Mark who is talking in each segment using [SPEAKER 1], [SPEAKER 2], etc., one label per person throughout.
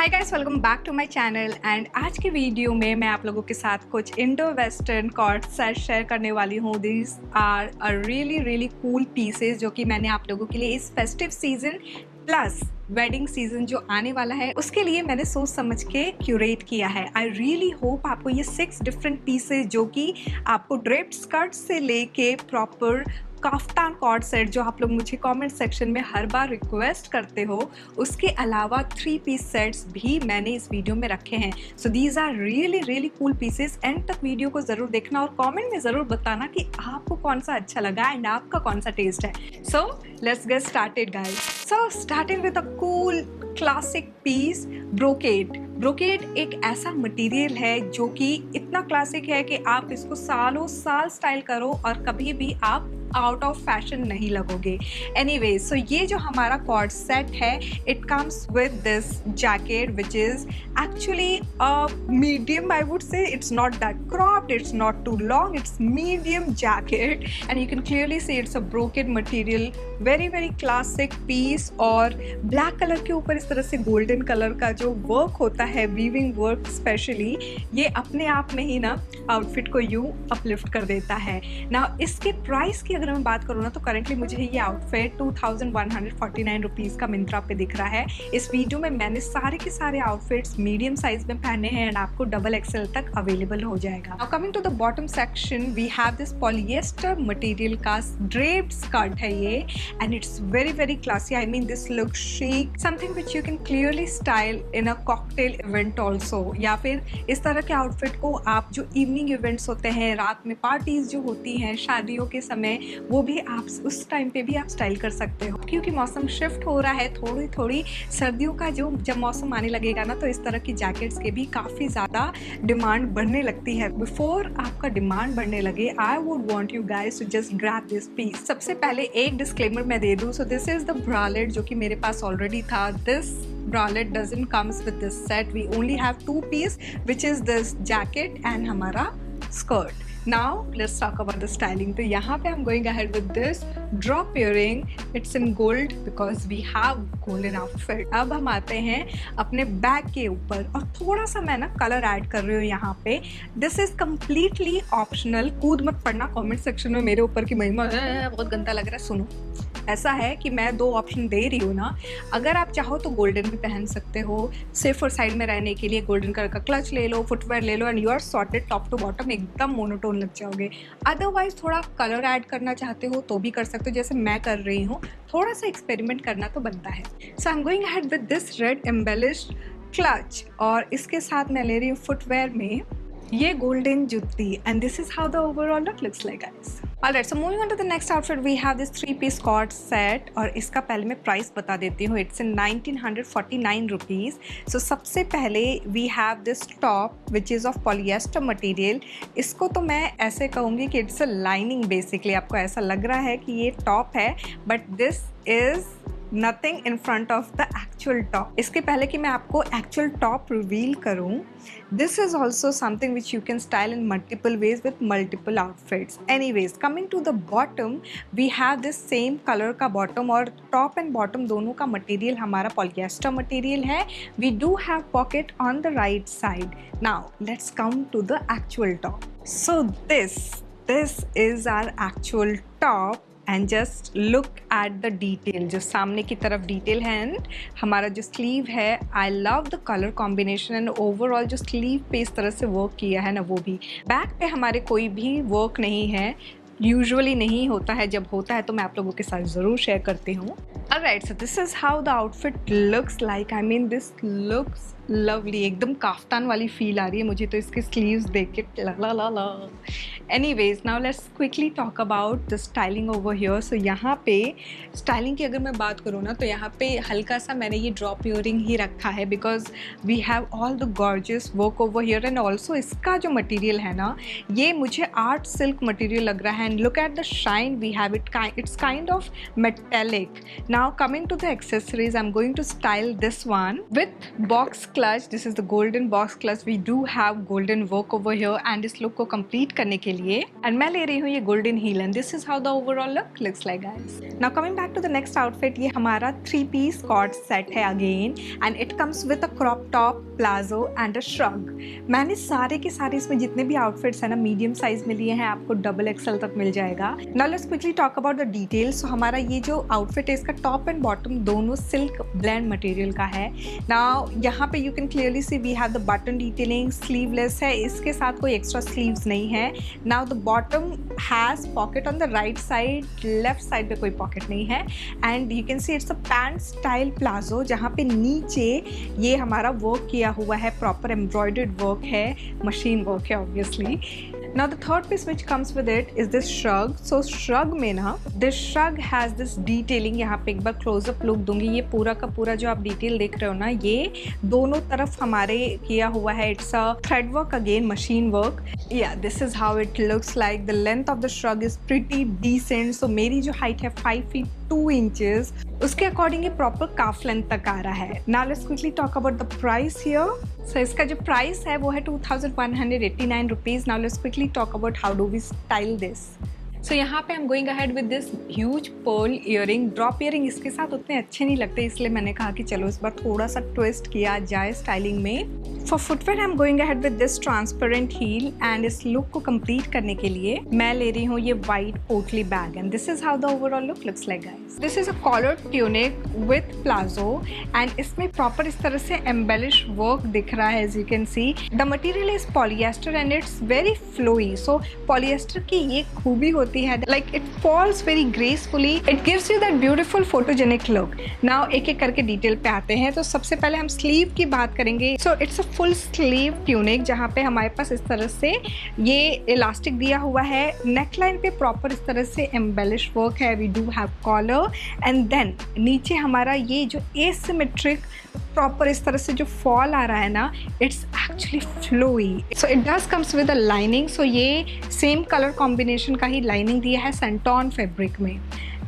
[SPEAKER 1] Hi guys, welcome back to my channel. And आज के video में मैं आप लोगों के साथ कुछ indo western coord set share करने वाली हूँ। This are a really cool pieces जो कि मैंने आप लोगों के लिए इस festive season plus wedding season जो आने वाला है उसके लिए मैंने सोच समझ के क्यूरेट किया है। आई रियली होप आपको ये 6 डिफरेंट पीसेस जो कि आपको ड्रेप्ड स्कर्ट से लेके प्रॉपर काफ्तान कॉर्ड सेट जो आप लोग मुझे कमेंट सेक्शन में हर बार रिक्वेस्ट करते हो, उसके अलावा 3 पीस सेट्स भी मैंने इस वीडियो में रखे हैं। So these are really cool pieces. End तक वीडियो को ज़रूर देखना और कमेंट में ज़रूर बताना कि आपको कौन सा अच्छा लगा एंड आपका कौन सा टेस्ट है। So let's get started guys. So starting with a cool classic piece, brocade. Brocade एक ऐसा मटेरियल है जो कि इतना क्लासिक है कि आप इसको सालों साल स्टाइल करो और कभी भी आप आउट ऑफ फैशन नहीं लगोगे। एनीवेज, सो ये जो हमारा कॉर्ड सेट है, it comes with this jacket which is actually medium. I would say it's not that cropped, it's not too long, it's medium jacket and you can clearly see it's a brocade material. Very classic piece और black colour के ऊपर इस तरह से golden colour का जो work होता है, वीविंग वर्क स्पेशली, ये अपने आप में ही ना आउटफिट को यूं अपलिफ्ट कर देता है ना। इसके प्राइस की अगर मैं बात करूँ ना तो करेंटली मुझे ये आउटफिट 2149 रुपीज़ का मिंत्रा पे दिख रहा है। इस वीडियो में मैंने सारे के सारे आउटफिट्स मीडियम साइज में पहने हैं एंड आपको XXL तक अवेलेबल हो जाएगा। Now coming to the bottom section, we have this polyester material का ड्रेप्ड स्कर्ट है ये and it's very classy. I mean this look chic, something which you can clearly style in a cocktail event also, या फिर इस तरह के outfit को आप जो इवनिंग इवेंट्स होते हैं, रात में पार्टीज जो होती हैं शादियों के समय, वो भी आप उस टाइम पे भी आप स्टाइल कर सकते हो। क्योंकि मौसम शिफ्ट हो रहा है, थोड़ी सर्दियों का जो जब मौसम आने लगेगा ना तो इस तरह की जैकेट्स के भी काफ़ी ज़्यादा डिमांड बढ़ने लगती है। बिफोर आपका डिमांड बढ़ने लगे, I would want you guys to just grab this piece. सबसे पहले एक डिस्क्लेमर मैं दे दूँ। So this is the bralette जो कि मेरे पास ऑलरेडी था। This bralette doesn't comes with this set. We only have 2 piece, which is this jacket and हमारा skirt. Now let's talk about the styling. तो यहाँ पे I'm going ahead with this drop earring. It's in gold because we have golden outfit. अब हम आते हैं अपने bag के ऊपर और थोड़ा सा मैं ना कलर ऐड कर रही हूँ यहाँ पे। This is completely optional. कूद मत पड़ना कमेंट सेक्शन में मेरे ऊपर की महिमा बहुत गंदा लग रहा है। सुनो, ऐसा है कि मैं 2 ऑप्शन दे रही हूँ ना। अगर आप चाहो तो गोल्डन भी पहन सकते हो, सेफर साइड में रहने के लिए गोल्डन कलर का क्लच ले लो, फुटवेयर ले लो and you are sorted top to bottom, एकदम मोनोटोन लग जाओगे। अदरवाइज थोड़ा कलर ऐड करना चाहते हो तो भी कर सकते हो, जैसे मैं कर रही हूँ। थोड़ा सा एक्सपेरिमेंट करना तो बनता है। So I am going ahead with this red embellished clutch और इसके साथ मैं ले रही हूँ फुटवेयर में ये गोल्डन जुत्ती and this is how the overall look looks like guys. Alright, so moving on to the next outfit, we have this 3-piece cord set और इसका पहले मैं प्राइस बता देती हूँ। It's in 1949 rupees. So सबसे पहले we have this top which is of polyester material। इसको तो मैं ऐसे कहूँगी कि it's a lining basically। आपको ऐसा लग रहा है कि ये टॉप है but this is nothing in front of the actual top। इसके पहले कि मैं आपको actual top reveal करूँ, this is also something which you can style in multiple ways with multiple outfits। Anyways, coming to the bottom, we have this same color का bottom और top and bottom दोनों का material हमारा polyester material है। We do have pocket on the right side। Now let's come to the actual top। So this is our actual top and just look at the detail. जो सामने की तरफ detail है and हमारा जो sleeve है, I love the colour combination and overall जो sleeve पे इस तरह से वर्क किया है ना, वो भी। बैक पे हमारे कोई भी वर्क नहीं है, यूजुअली नहीं होता है, जब होता है तो मैं आप लोगों के साथ ज़रूर शेयर करती हूँ। Alright, so this is how the outfit looks like. I mean, this looks lovely. एकदम काफ्तान वाली फील आ रही है मुझे तो इसके स्लीव्स देख के। ला। Anyways, now let's quickly talk about the styling over here. So यहाँ पे स्टाइलिंग की अगर मैं बात करूँ ना तो यहाँ पे हल्का सा मैंने ये ड्रॉप इयरिंग ही रखा है because we have all the gorgeous work over here and also इसका जो मटेरियल है ना, ये मुझे आर्ट सिल्क मटेरियल लग रहा है and look at the shine we have it, it's kind of metallic. Now coming to the accessories, I'm going to style this one with box clutch. This is the golden box clutch. We do have golden work over here and इस look को complete करने के लिए and मैं ले रही हूँ ये golden heel and this is how the overall look looks like, guys. Now coming back to the next outfit, ये हमारा 3-piece cord set है again and it comes with a crop top, palazzo and a shrug. मैंने सारे के सारे इसमें जितने भी आउटफिट्स हैं ना मीडियम साइज में लिए हैं, आपको डबल एक्सएल तक मिल जाएगा. Now let's quickly talk about the details. So हमारा ये जो आउटफिट है इसका टॉप एंड बॉटम दोनों सिल्क ब्लेंड मटेरियल का है. नाउ यहाँ पे you can clearly see we have the button detailing, sleeveless है, इसके साथ कोई एक्स्ट्रा स्लीव्स नहीं है. Now the bottom has pocket on the right side, left side पे कोई पॉकेट नहीं है and you can see it's a pant style palazzo जहाँ पे नीचे ये हमारा वर्क किया हुआ है, प्रॉपर एम्ब्रॉयडर्ड वर्क है, मशीन वर्क है obviously. Now the third piece which comes with it is this shrug. So shrug में ना this shrug has this detailing. यहाँ पे एक बार close-up look दूंगी. ये पूरा का पूरा जो आप डिटेल देख रहे हो ना, ये दोनों तरफ हमारे किया हुआ है. It's a thread work again, machine work. Yeah, this is how it looks like. The length of the shrug is pretty decent. So मेरी जो height है 5 feet 2 inches, उसके अकॉर्डिंग ये प्रॉपर काफ लेंथ तक आ रहा है. Now let's quickly talk about the price here. So इसका जो प्राइस है वो है 2189 rupees. Now let's quickly talk about how do we style this. So यहाँ पे I'm going ahead with this huge pearl earring. Drop earring इसके साथ उतने अच्छे नहीं लगते, इसलिए मैंने कहा कि चलो इस बार थोड़ा सा ट्विस्ट किया जाए स्टाइलिंग में. For footwear I'm going ahead with this transparent heel and इस लुक को कंप्लीट करने के लिए मैं ले रही हूँ ये white पोटली bag and this is how the overall look looks like, guys. This is a collared tunic with plazo and इसमें प्रॉपर इस तरह से embellish work दिख रहा है as you can see. The material is polyester and it's very flowy. So polyester की ये खूबी होती है like it falls very gracefully. It gives you that beautiful photogenic look. Now एक एक करके डिटेल पे आते हैं. तो सबसे पहले हम स्लीव की बात करेंगे. So it's a full sleeve tunic जहाँ पे हमारे पास इस तरह से ये इलास्टिक दिया हुआ है. नेकलाइन पे प्रॉपर इस तरह से एम्बेलिश वर्क है. We do have collar and then नीचे हमारा ये जो एसिमेट्रिक प्रॉपर इस तरह से जो फॉल आ रहा है ना, it's actually flowy. So it does comes with a lining. So ये सेम कलर कॉम्बिनेशन का ही लाइनिंग दिया है सेंटॉन फैब्रिक में.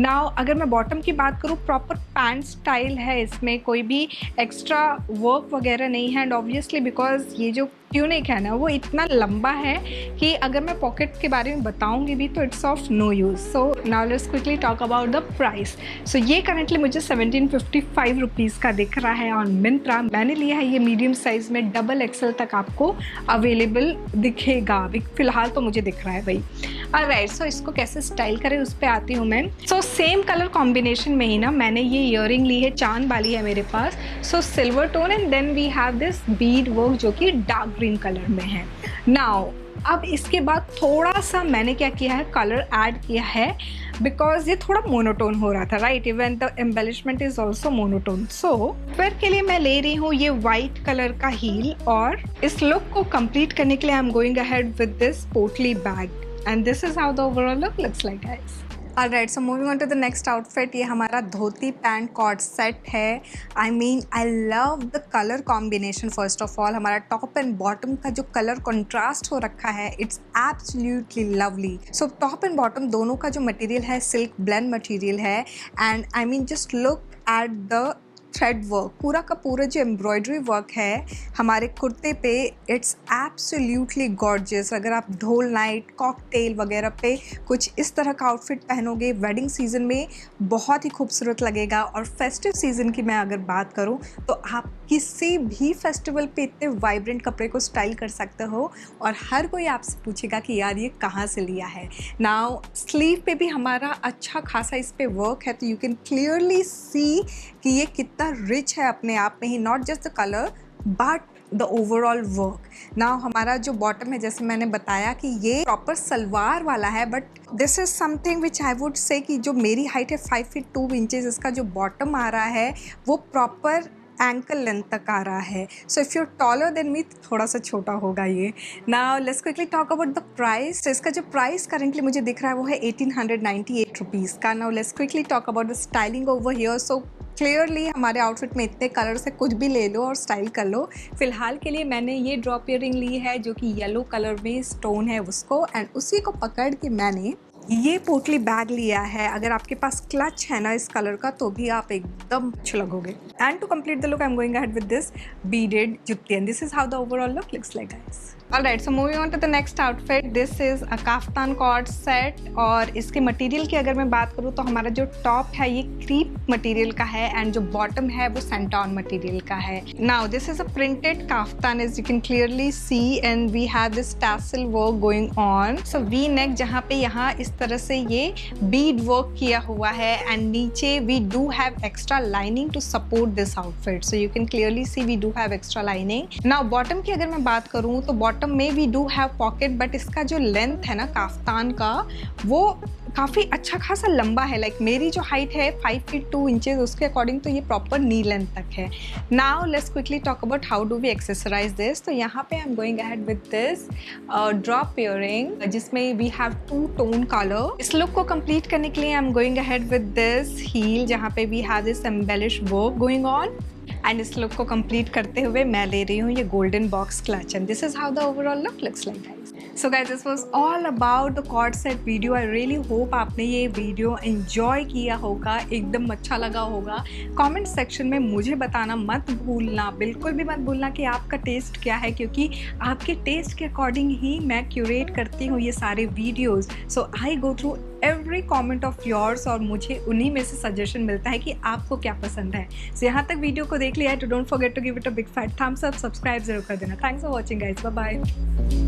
[SPEAKER 1] नाउ अगर मैं बॉटम की बात करूँ, प्रॉपर पैंट स्टाइल है, इसमें कोई भी एक्स्ट्रा वर्क वगैरह नहीं है एंड ऑब्वियसली बिकॉज ये जो ट्यूनिक है ना वो इतना लंबा है कि अगर मैं पॉकेट के बारे में बताऊंगी भी तो it's of no use. So now let's quickly talk about the price. So ये करेंटली मुझे 1755 रुपीज़ का दिख रहा है ऑन मिंत्रा. मैंने लिया है ये मीडियम साइज़ में, डबल एक्सएल तक आपको अवेलेबल दिखेगा. फिलहाल तो मुझे दिख रहा है भाई. ऑलराइट, सो इसको कैसे स्टाइल करें उस पर आती हूँ मैं. सो सेम कलर कॉम्बिनेशन में ही ना मैंने ये ईयरिंग ली है, चांद वाली है मेरे पास. So silver tone and then we have this bead work जो कि डार्क ग्रीन कलर में है. नाउ अब इसके बाद थोड़ा सा मैंने क्या किया है, कलर ऐड किया है बिकॉज ये थोड़ा मोनोटोन हो रहा था, right. Even the embellishment is also monotone. So फिर के लिए मैं ले रही हूँ ये वाइट कलर का हील और इस लुक को कंप्लीट करने के लिए I am going ahead with this पोटली bag and this is how the overall look looks like, guys. Alright, so moving on to the next outfit. ये हमारा धोती पैंट कॉर्ड सेट है. I mean, I love the color combination first of all. हमारा top and bottom का जो colour contrast हो रखा है, it's absolutely lovely. So top and bottom दोनों का जो मटेरियल है सिल्क ब्लेंड मटेरियल है and I mean just look at the thread work, पूरा का पूरा जो एम्ब्रॉयडरी वर्क है हमारे कुर्ते पे, इट्स एब्सोल्युटली गॉर्जियस. अगर आप ढोल नाइट, कॉकटेल वगैरह पे कुछ इस तरह का आउटफिट पहनोगे वेडिंग सीजन में, बहुत ही खूबसूरत लगेगा. और फेस्टिव सीजन की मैं अगर बात करूँ तो आप किसी भी फेस्टिवल पे इतने वाइब्रेंट कपड़े को स्टाइल कर सकते हो और हर कोई आपसे पूछेगा कि यार ये कहाँ से लिया है. नाउ स्लीव पे भी हमारा अच्छा खासा इस पे वर्क है, तो यू कैन क्लियरली सी कि ये कितना रिच है अपने आप में ही, not just the colour but the overall work. Now हमारा जो बॉटम है, जैसे मैंने बताया कि ये प्रॉपर सलवार वाला है, but this is something which I would से कि जो मेरी हाइट है 5 feet 2 inches, इसका जो बॉटम आ रहा है वो प्रॉपर एंकल लेंथ तक आ रहा है. So if you taller than me, थोड़ा सा छोटा होगा ये. Now let's quickly talk about the price. तो इसका जो प्राइस करेंटली मुझे दिख रहा है वो है 1898 रुपीज़ का. Now let's quickly talk about the styling over here. So clearly हमारे आउटफिट में इतने कलर से कुछ भी ले लो और स्टाइल कर लो. फिलहाल के लिए मैंने ये ड्रॉप इयरिंग ली है जो कि येलो कलर में स्टोन है उसको, एंड उसी को पकड़ के मैंने ये पोटली बैग लिया है, अगर आपके पास क्लच है ना इस कलर का तो भी आप एकदम अच्छे लगोगे। And to complete the look I am going ahead with this beaded jutti and this is how the overall look looks like guys. Alright, so moving on to the next outfit, this is a kaftan coord set. और इसके material की अगर मैं बात करूँ तो हमारा जो टॉप है ये क्रीप मटेरियल का है एंड जो बॉटम है वो सेंटॉन मटेरियल का है। Now this is a printed kaftan as you can clearly see and we have this tassel work going on. So V neck जहाँ पे यहाँ इस तरह से ये बीड वर्क किया हुआ है एंड नीचे we do have extra lining to support this outfit. So you can clearly see we do have extra lining. Now bottom की अगर मैं बात करूँ तो बॉटम में we do have pocket, but इसका जो लेंथ है ना काफ्तान का वो काफ़ी अच्छा खासा लंबा है। लाइक मेरी जो हाइट है 5 फीट 2 इंचेस, उसके अकॉर्डिंग तो ये प्रॉपर नी लेंथ तक है। Now let's quickly talk about how do we accessorise this. तो यहाँ पे I am going ahead with this drop earring जिसमें वी हैव 2 टोन कलर। इस लुक को कंप्लीट करने के लिए I am going ahead with this heel जहाँ पे we have this embellish work going on. And इस लुक को कंप्लीट करते हुए मैं ले रही हूँ ये golden box clutch and this is how the overall look looks like guys. So guys this was all about the coord set video. I really hope आपने ये वीडियो एंजॉय किया होगा, एकदम अच्छा लगा होगा। कमेंट सेक्शन में मुझे बताना मत भूलना, बिल्कुल भी मत भूलना कि आपका टेस्ट क्या है, क्योंकि आपके टेस्ट के अकॉर्डिंग ही मैं क्यूरेट करती हूँ ये सारे videos. So I go through every comment of yours और मुझे उन्हीं में से सजेशन मिलता है कि आपको क्या पसंद है। सो यहाँ तक वीडियो को देख लिया है तो don't forget to give it a big fat thumbs up, subscribe जरूर कर देना। Thanks for watching guys, bye bye.